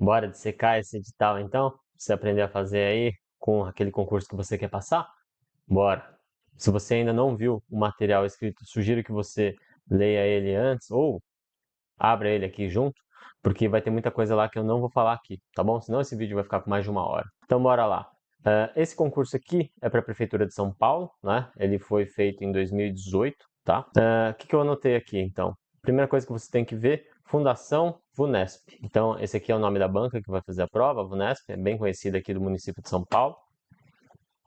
Bora dissecar esse edital então? Pra você aprender a fazer aí com aquele concurso que você quer passar? Bora! Se você ainda não viu o material escrito, sugiro que você leia ele antes ou abra ele aqui junto, porque vai ter muita coisa lá que eu não vou falar aqui, tá bom? Senão esse vídeo vai ficar com mais de 1 hora. Então bora lá. Esse concurso aqui é para a Prefeitura de São Paulo, né? Ele foi feito em 2018, tá? O que eu anotei aqui, então? Primeira coisa que você tem que ver, Fundação VUNESP. Então, esse aqui é o nome da banca que vai fazer a prova, a VUNESP, é bem conhecida aqui do município de São Paulo.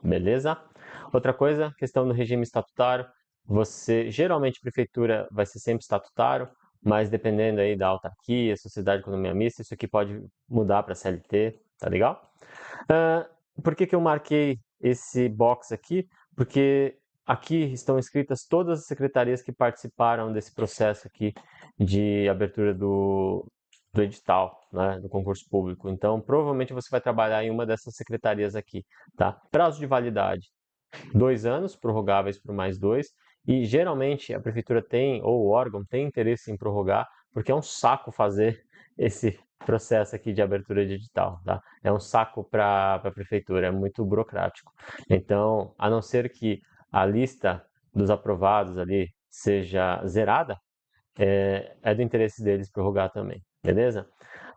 Beleza? Outra coisa, questão do regime estatutário. Geralmente, prefeitura vai ser sempre estatutário, mas dependendo aí da autarquia, sociedade de economia mista, isso aqui pode mudar para CLT, tá legal? Por que eu marquei esse box aqui? Porque aqui estão escritas todas as secretarias que participaram desse processo aqui de abertura do edital, né, do concurso público. Então, provavelmente você vai trabalhar em uma dessas secretarias aqui, tá? Prazo de validade, 2 anos, prorrogáveis por mais 2, e geralmente a prefeitura tem, ou o órgão tem interesse em prorrogar, porque é um saco fazer esse processo aqui de abertura de edital, tá? É um saco para a prefeitura, é muito burocrático. Então, a não ser que a lista dos aprovados ali seja zerada, é do interesse deles prorrogar também, beleza?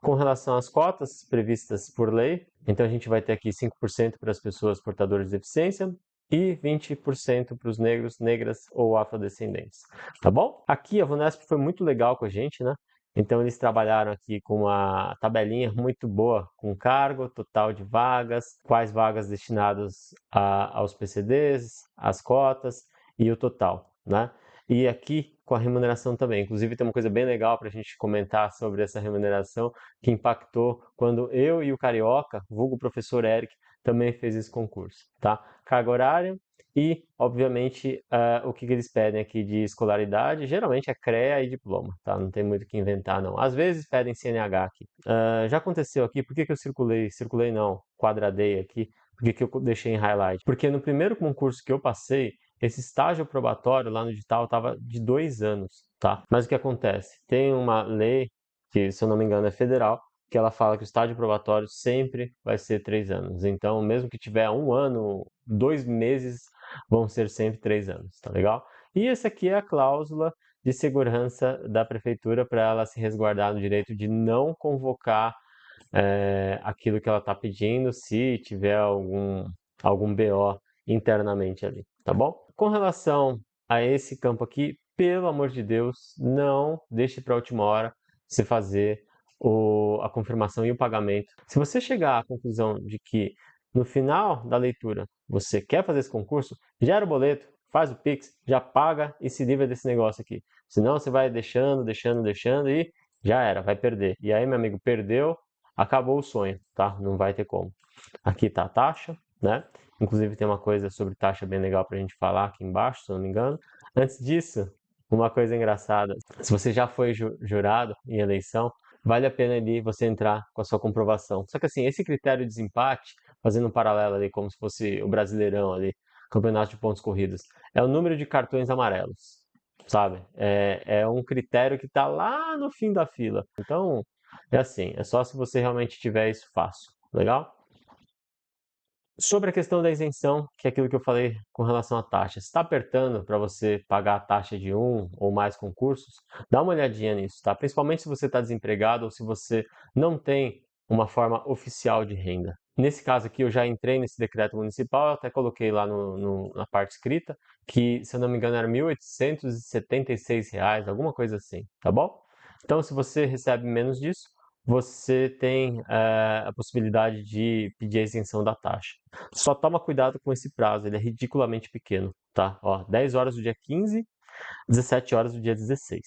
Com relação às cotas previstas por lei, então a gente vai ter aqui 5% para as pessoas portadoras de deficiência e 20% para os negros, negras ou afrodescendentes, tá bom? Aqui a Vunesp foi muito legal com a gente, né? Então eles trabalharam aqui com uma tabelinha muito boa, com cargo, total de vagas, quais vagas destinadas aos PCDs, as cotas e o total, né? E aqui com a remuneração também. Inclusive tem uma coisa bem legal para a gente comentar sobre essa remuneração que impactou quando eu e o Carioca, vulgo professor Eric, também fez esse concurso, tá? Carga horária e, obviamente, o que eles pedem aqui de escolaridade, geralmente é CREA e diploma, tá? Não tem muito o que inventar, não. Às vezes pedem CNH aqui. Já aconteceu aqui, por que eu circulei não, quadradei aqui, por que eu deixei em highlight? Porque no primeiro concurso que eu passei, esse estágio probatório lá no edital estava de 2 anos, tá? Mas o que acontece? Tem uma lei, que se eu não me engano é federal, que ela fala que o estágio probatório sempre vai ser 3 anos. Então, mesmo que tiver 1 ano, 2 meses, vão ser sempre 3 anos, tá legal? E essa aqui é a cláusula de segurança da prefeitura para ela se resguardar no direito de não convocar aquilo que ela está pedindo se tiver algum BO internamente ali, tá bom? Com relação a esse campo aqui, pelo amor de Deus, não deixe para a última hora você fazer a confirmação e o pagamento. Se você chegar à conclusão de que no final da leitura você quer fazer esse concurso, gera o boleto, faz o Pix, já paga e se livra desse negócio aqui. Senão você vai deixando e já era, vai perder. E aí, meu amigo, perdeu, acabou o sonho, tá? Não vai ter como. Aqui tá a taxa, né? Inclusive tem uma coisa sobre taxa bem legal pra gente falar aqui embaixo, se eu não me engano. Antes disso, uma coisa engraçada. Se você já foi jurado em eleição, vale a pena ali você entrar com a sua comprovação. Só que assim, esse critério de desempate, fazendo um paralelo ali como se fosse o Brasileirão ali, campeonato de pontos corridos, é o número de cartões amarelos, sabe? É um critério que está lá no fim da fila. Então, é assim, é só se você realmente tiver isso fácil, legal? Sobre a questão da isenção, que é aquilo que eu falei com relação à taxa. Se está apertando para você pagar a taxa de um ou mais concursos, dá uma olhadinha nisso, tá? Principalmente se você está desempregado ou se você não tem uma forma oficial de renda. Nesse caso aqui, eu já entrei nesse decreto municipal, eu até coloquei lá na parte escrita, que, se eu não me engano, era R$ 1.876, alguma coisa assim, tá bom? Então, se você recebe menos disso, você tem a possibilidade de pedir a isenção da taxa. Só toma cuidado com esse prazo, ele é ridiculamente pequeno, tá? Ó, 10 horas do dia 15, 17 horas do dia 16.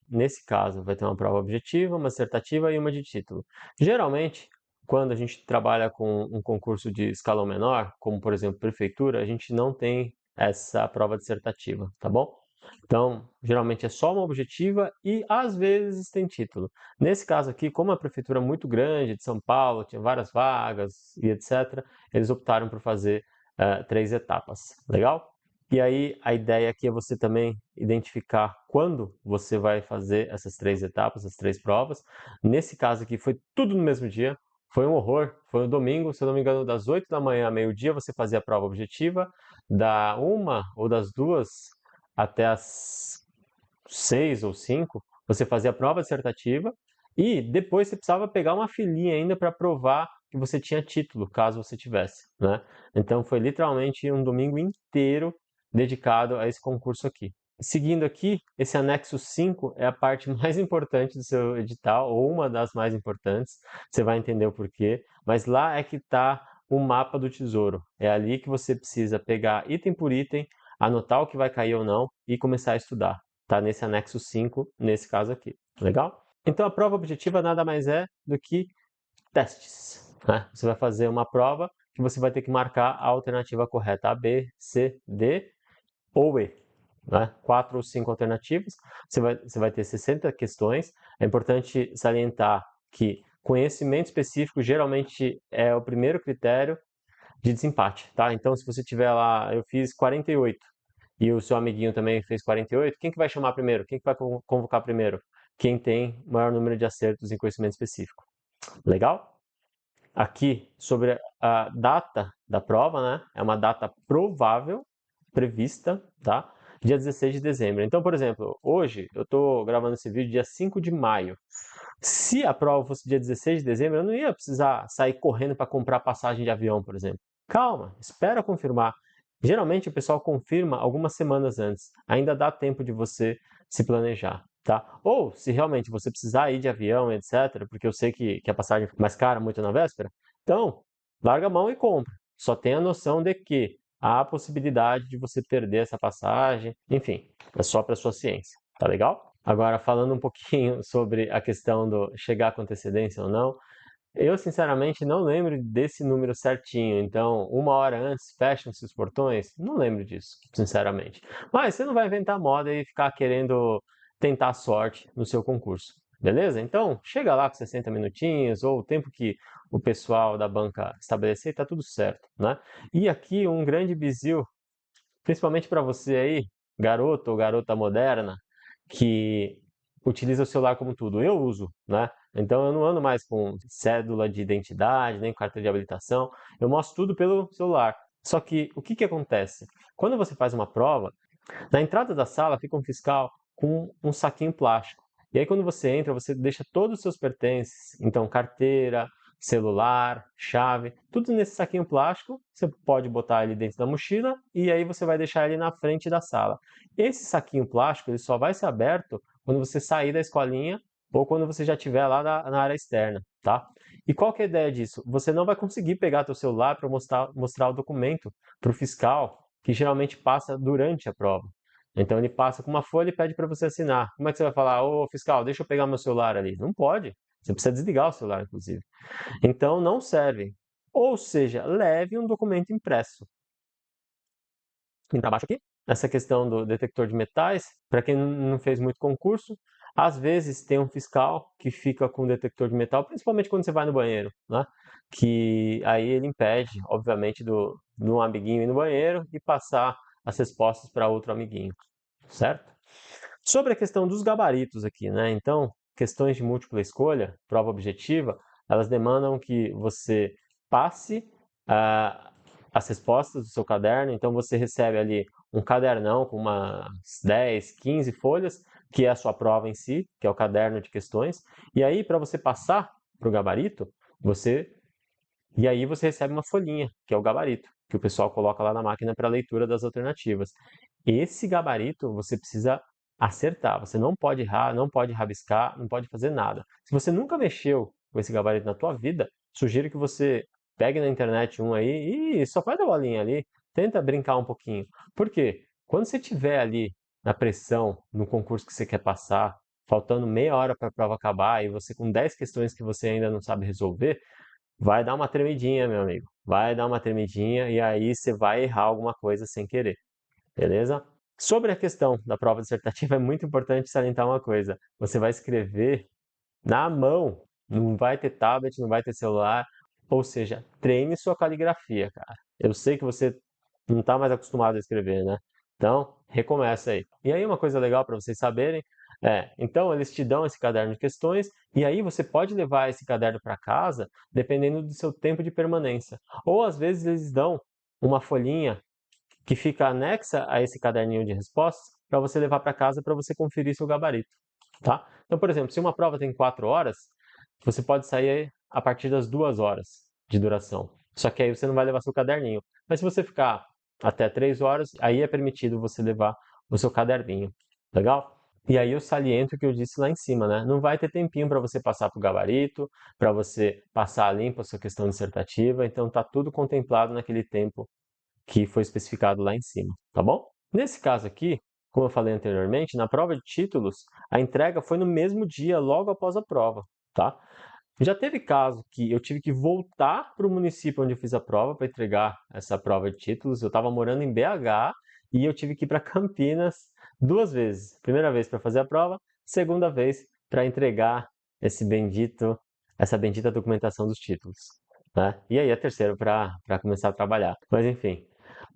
Nesse caso, vai ter uma prova objetiva, uma dissertativa e uma de título. Geralmente, quando a gente trabalha com um concurso de escalão menor, como por exemplo prefeitura, a gente não tem essa prova dissertativa, tá bom? Então, geralmente é só uma objetiva e às vezes tem título. Nesse caso aqui, como a prefeitura é muito grande de São Paulo, tinha várias vagas e etc., eles optaram por fazer 3 etapas. Legal? E aí, a ideia aqui é você também identificar quando você vai fazer essas 3 etapas, as 3 provas. Nesse caso aqui, foi tudo no mesmo dia, foi um horror. Foi no domingo, se eu não me engano, das 8 da manhã a meio-dia você fazia a prova objetiva, da 1 ou das 2 até as 6 ou 5 você fazia a prova dissertativa e depois você precisava pegar uma filinha ainda para provar que você tinha título, caso você tivesse, né? Então foi literalmente um domingo inteiro dedicado a esse concurso aqui. Seguindo aqui, esse anexo 5 é a parte mais importante do seu edital, ou uma das mais importantes, você vai entender o porquê, mas lá é que está o mapa do tesouro. É ali que você precisa pegar item por item, anotar o que vai cair ou não e começar a estudar. Está nesse anexo 5, nesse caso aqui. Legal? Então a prova objetiva nada mais é do que testes, né? Você vai fazer uma prova que você vai ter que marcar a alternativa correta, A, B, C, D ou E, né? 4 ou 5 alternativas, você vai ter 60 questões. É importante salientar que conhecimento específico geralmente é o primeiro critério de desempate, tá? Então, se você tiver lá, eu fiz 48 e o seu amiguinho também fez 48, quem que vai chamar primeiro? Quem que vai convocar primeiro? Quem tem maior número de acertos em conhecimento específico. Legal? Aqui, sobre a data da prova, né? É uma data provável, prevista, tá? Dia 16 de dezembro. Então, por exemplo, hoje eu estou gravando esse vídeo dia 5 de maio. Se a prova fosse dia 16 de dezembro, eu não ia precisar sair correndo para comprar passagem de avião, por exemplo. Calma, espera confirmar. Geralmente o pessoal confirma algumas semanas antes. Ainda dá tempo de você se planejar, tá? Ou se realmente você precisar ir de avião, etc., porque eu sei que a passagem fica mais cara muito na véspera, então larga a mão e compra. Só tenha noção de que há a possibilidade de você perder essa passagem. Enfim, é só para sua ciência, tá legal? Agora, falando um pouquinho sobre a questão do chegar com antecedência ou não, eu sinceramente não lembro desse número certinho. Então, 1 hora antes fecham-se os portões? Não lembro disso, sinceramente. Mas você não vai inventar moda e ficar querendo tentar a sorte no seu concurso. Beleza? Então, chega lá com 60 minutinhos ou o tempo que o pessoal da banca estabelecer, tá tudo certo, né? E aqui um grande bizil, principalmente para você aí, garoto ou garota moderna, que utiliza o celular como tudo. Eu uso, né? Então eu não ando mais com cédula de identidade, nem carta de habilitação. Eu mostro tudo pelo celular. Só que o que acontece? Quando você faz uma prova, na entrada da sala fica um fiscal com um saquinho plástico. E aí quando você entra, você deixa todos os seus pertences, então carteira, celular, chave, tudo nesse saquinho plástico. Você pode botar ele dentro da mochila e aí você vai deixar ele na frente da sala. Esse saquinho plástico ele só vai ser aberto quando você sair da escolinha ou quando você já estiver lá na área externa, tá? E qual que é a ideia disso? Você não vai conseguir pegar teu celular para mostrar o documento para o fiscal, que geralmente passa durante a prova. Então ele passa com uma folha e pede para você assinar. Como é que você vai falar, ô fiscal, deixa eu pegar meu celular ali? Não pode. Você precisa desligar o celular, inclusive. Então não serve. Ou seja, leve um documento impresso. Para baixo aqui, essa questão do detector de metais, para quem não fez muito concurso, às vezes tem um fiscal que fica com o detector de metal, principalmente quando você vai no banheiro, né? Que aí ele impede, obviamente, de um amiguinho ir no banheiro e passar as respostas para outro amiguinho, certo? Sobre a questão dos gabaritos aqui, né? Então, questões de múltipla escolha, prova objetiva, elas demandam que você passe as respostas do seu caderno. Então, você recebe ali um cadernão com umas 10, 15 folhas, que é a sua prova em si, que é o caderno de questões. E aí, para você passar para o gabarito, e aí você recebe uma folhinha, que é o gabarito, que o pessoal coloca lá na máquina para leitura das alternativas. Esse gabarito você precisa acertar, você não pode errar, não pode rabiscar, não pode fazer nada. Se você nunca mexeu com esse gabarito na tua vida, sugiro que você pegue na internet um aí e só faz a bolinha ali, tenta brincar um pouquinho. Por quê? Quando você estiver ali na pressão, no concurso que você quer passar, faltando meia hora para a prova acabar e você com 10 questões que você ainda não sabe resolver, vai dar uma tremidinha, meu amigo. Vai dar uma tremidinha e aí você vai errar alguma coisa sem querer, beleza? Sobre a questão da prova dissertativa, é muito importante salientar uma coisa. Você vai escrever na mão, não vai ter tablet, não vai ter celular, ou seja, treine sua caligrafia, cara. Eu sei que você não está mais acostumado a escrever, né? Então, recomeça aí. E aí uma coisa legal para vocês saberem então eles te dão esse caderno de questões e aí você pode levar esse caderno para casa dependendo do seu tempo de permanência. Ou às vezes eles dão uma folhinha que fica anexa a esse caderninho de respostas para você levar para casa para você conferir seu gabarito, tá? Então, por exemplo, se uma prova tem 4 horas, você pode sair a partir das 2 horas de duração. Só que aí você não vai levar seu caderninho. Mas se você ficar até 3 horas, aí é permitido você levar o seu caderninho. Legal? E aí eu saliento o que eu disse lá em cima, né? Não vai ter tempinho para você passar para o gabarito, para você passar a limpo a sua questão dissertativa, então tá tudo contemplado naquele tempo que foi especificado lá em cima, tá bom? Nesse caso aqui, como eu falei anteriormente, na prova de títulos, a entrega foi no mesmo dia, logo após a prova, tá? Já teve caso que eu tive que voltar para o município onde eu fiz a prova para entregar essa prova de títulos. Eu estava morando em BH e eu tive que ir para Campinas 2 vezes. Primeira vez para fazer a prova, segunda vez para entregar essa bendita documentação dos títulos, né? E aí a terceira para começar a trabalhar. Mas enfim,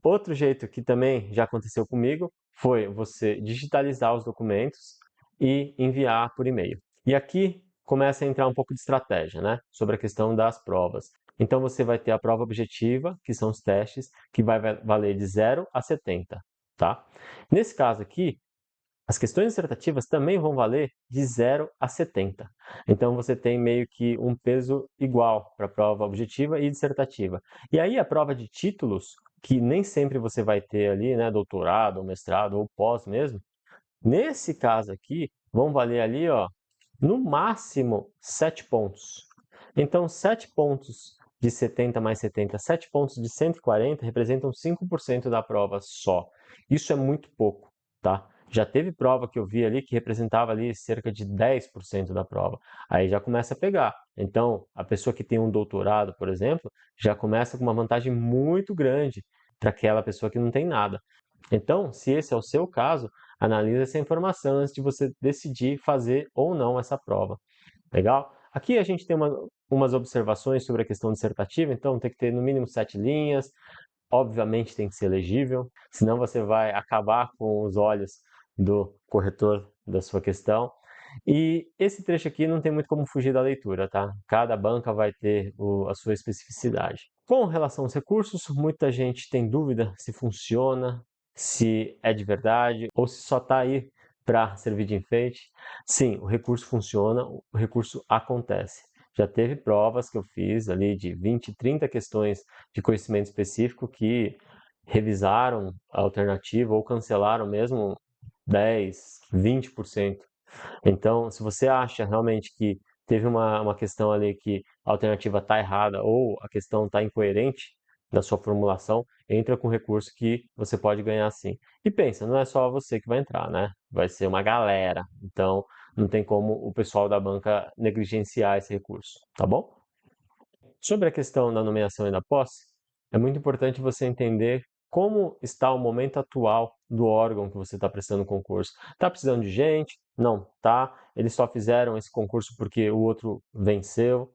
outro jeito que também já aconteceu comigo foi você digitalizar os documentos e enviar por e-mail. E aqui começa a entrar um pouco de estratégia, né? Sobre a questão das provas. Então você vai ter a prova objetiva, que são os testes, que vai valer de 0 a 70, tá? Nesse caso aqui, as questões dissertativas também vão valer de 0 a 70. Então você tem meio que um peso igual para a prova objetiva e dissertativa. E aí a prova de títulos, que nem sempre você vai ter ali, né, doutorado, ou mestrado ou pós mesmo, nesse caso aqui, vão valer ali, ó, no máximo 7 pontos. Então 7 pontos de 70 mais 70, 7 pontos de 140 representam 5% da prova só. Isso é muito pouco, tá? Já teve prova que eu vi ali que representava ali cerca de 10% da prova. Aí já começa a pegar. Então, a pessoa que tem um doutorado, por exemplo, já começa com uma vantagem muito grande para aquela pessoa que não tem nada. Então, se esse é o seu caso, analise essa informação antes de você decidir fazer ou não essa prova. Legal? Aqui a gente tem umas observações sobre a questão dissertativa, então tem que ter no mínimo 7 linhas, obviamente tem que ser legível, senão você vai acabar com os olhos do corretor da sua questão. E esse trecho aqui não tem muito como fugir da leitura, tá? Cada banca vai ter a sua especificidade. Com relação aos recursos, muita gente tem dúvida se funciona, se é de verdade ou se só está aí para servir de enfeite. Sim, o recurso funciona, o recurso acontece. Já teve provas que eu fiz ali de 20, 30 questões de conhecimento específico que revisaram a alternativa ou cancelaram mesmo 10, 20%. Então, se você acha realmente que teve uma questão ali que a alternativa está errada ou a questão está incoerente da sua formulação, entra com recurso que você pode ganhar sim. E pensa, não é só você que vai entrar, né? Vai ser uma galera. Então, não tem como o pessoal da banca negligenciar esse recurso, tá bom? Sobre a questão da nomeação e da posse, é muito importante você entender como está o momento atual do órgão que você está prestando concurso. Está precisando de gente? Não, tá. Eles só fizeram esse concurso porque o outro venceu.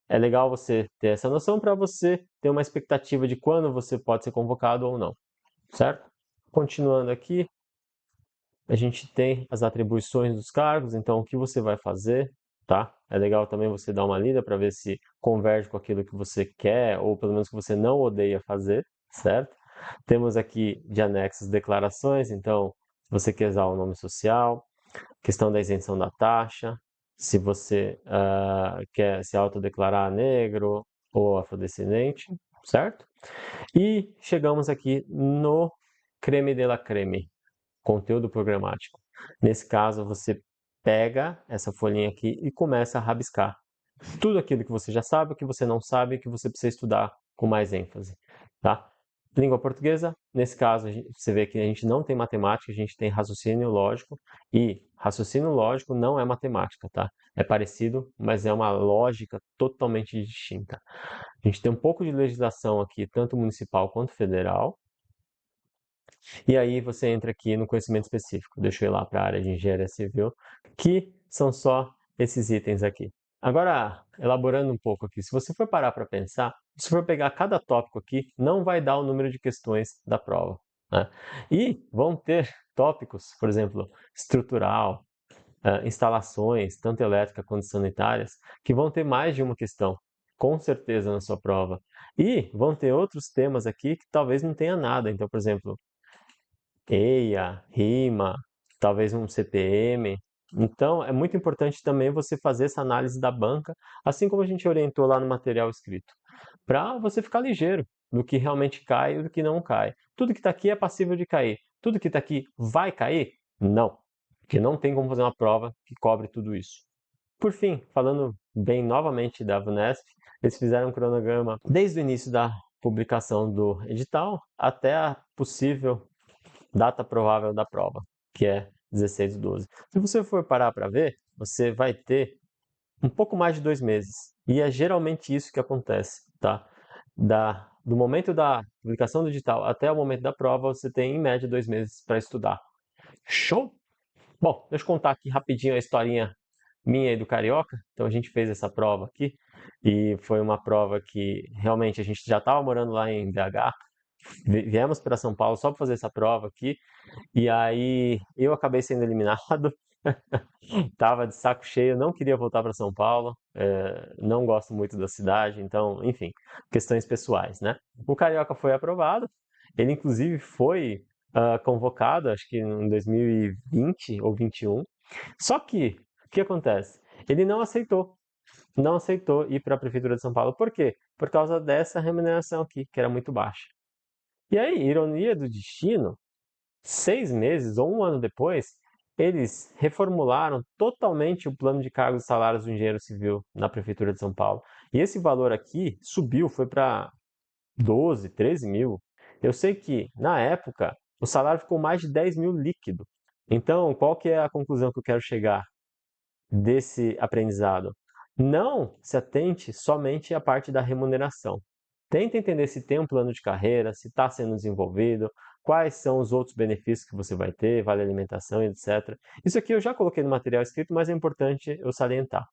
É legal você ter essa noção para você ter uma expectativa de quando você pode ser convocado ou não, certo? Continuando aqui, a gente tem as atribuições dos cargos, então o que você vai fazer, tá? É legal também você dar uma lida para ver se converge com aquilo que você quer ou pelo menos que você não odeia fazer, certo? Temos aqui de anexos declarações, então se você quer usar o nome social, questão da isenção da taxa, se você quer se autodeclarar negro ou afrodescendente, certo? E chegamos aqui no creme de la creme, conteúdo programático. Nesse caso, você pega essa folhinha aqui e começa a rabiscar tudo aquilo que você já sabe, o que você não sabe, que você precisa estudar com mais ênfase, tá? Língua portuguesa, nesse caso, você vê que a gente não tem matemática, a gente tem raciocínio lógico, e raciocínio lógico não é matemática, tá? É parecido, mas é uma lógica totalmente distinta. A gente tem um pouco de legislação aqui, tanto municipal quanto federal, e aí você entra aqui no conhecimento específico. Deixa eu ir lá para a área de engenharia civil, que são só esses itens aqui. Agora, elaborando um pouco aqui, se você for parar para pensar, se for pegar cada tópico aqui, não vai dar o número de questões da prova, né? E vão ter tópicos, por exemplo, estrutural, instalações, tanto elétrica quanto sanitárias, que vão ter mais de uma questão, com certeza, na sua prova. E vão ter outros temas aqui que talvez não tenha nada. Então, por exemplo, EIA, RIMA, talvez um CPM. Então, é muito importante também você fazer essa análise da banca, assim como a gente orientou lá no material escrito, para você ficar ligeiro do que realmente cai e do que não cai. Tudo que está aqui é passível de cair. Tudo que está aqui vai cair? Não, porque não tem como fazer uma prova que cobre tudo isso. Por fim, falando bem novamente da VUNESP, eles fizeram um cronograma desde o início da publicação do edital até a possível data provável da prova, que é 16/12. Se você for parar para ver, você vai ter um pouco mais de 2 meses. E é geralmente isso que acontece, tá? Do momento da publicação do edital até o momento da prova, você tem em média 2 meses para estudar. Show? Bom, deixa eu contar aqui rapidinho a historinha minha e do Carioca. Então a gente fez essa prova aqui e foi uma prova que realmente a gente já estava morando lá em BH. Viemos para São Paulo só para fazer essa prova aqui. E aí eu acabei sendo eliminado. Tava de saco cheio, não queria voltar para São Paulo, não gosto muito da cidade, então, enfim, questões pessoais, né? O Carioca foi aprovado, ele inclusive foi convocado, acho que em 2020 ou 21. Só que, o que acontece? Ele não aceitou ir para a Prefeitura de São Paulo. Por quê? Por causa dessa remuneração aqui, que era muito baixa. E aí, ironia do destino, 6 meses ou um ano depois, eles reformularam totalmente o plano de cargos e salários do engenheiro civil na Prefeitura de São Paulo. E esse valor aqui subiu, foi para 12, 13 mil. Eu sei que, na época, o salário ficou mais de 10 mil líquido. Então, qual que é a conclusão que eu quero chegar desse aprendizado? Não se atente somente à parte da remuneração. Tenta entender se tem um plano de carreira, se está sendo desenvolvido, quais são os outros benefícios que você vai ter, vale alimentação, etc. Isso aqui eu já coloquei no material escrito, mas é importante eu salientar.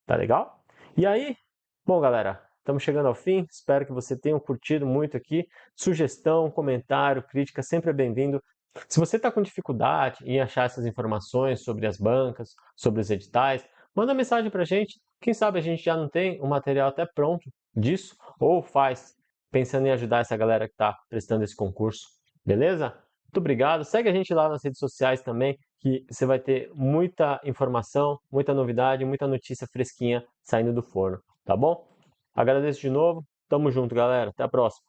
Tá legal? E aí, bom, galera, estamos chegando ao fim. Espero que você tenha curtido muito aqui. Sugestão, comentário, crítica, sempre é bem-vindo. Se você está com dificuldade em achar essas informações sobre as bancas, sobre os editais, manda mensagem para a gente. Quem sabe a gente já não tem um material até pronto disso, ou faz pensando em ajudar essa galera que está prestando esse concurso. Beleza? Muito obrigado. Segue a gente lá nas redes sociais também, que você vai ter muita informação, muita novidade, muita notícia fresquinha saindo do forno, tá bom? Agradeço de novo. Tamo junto, galera. Até a próxima.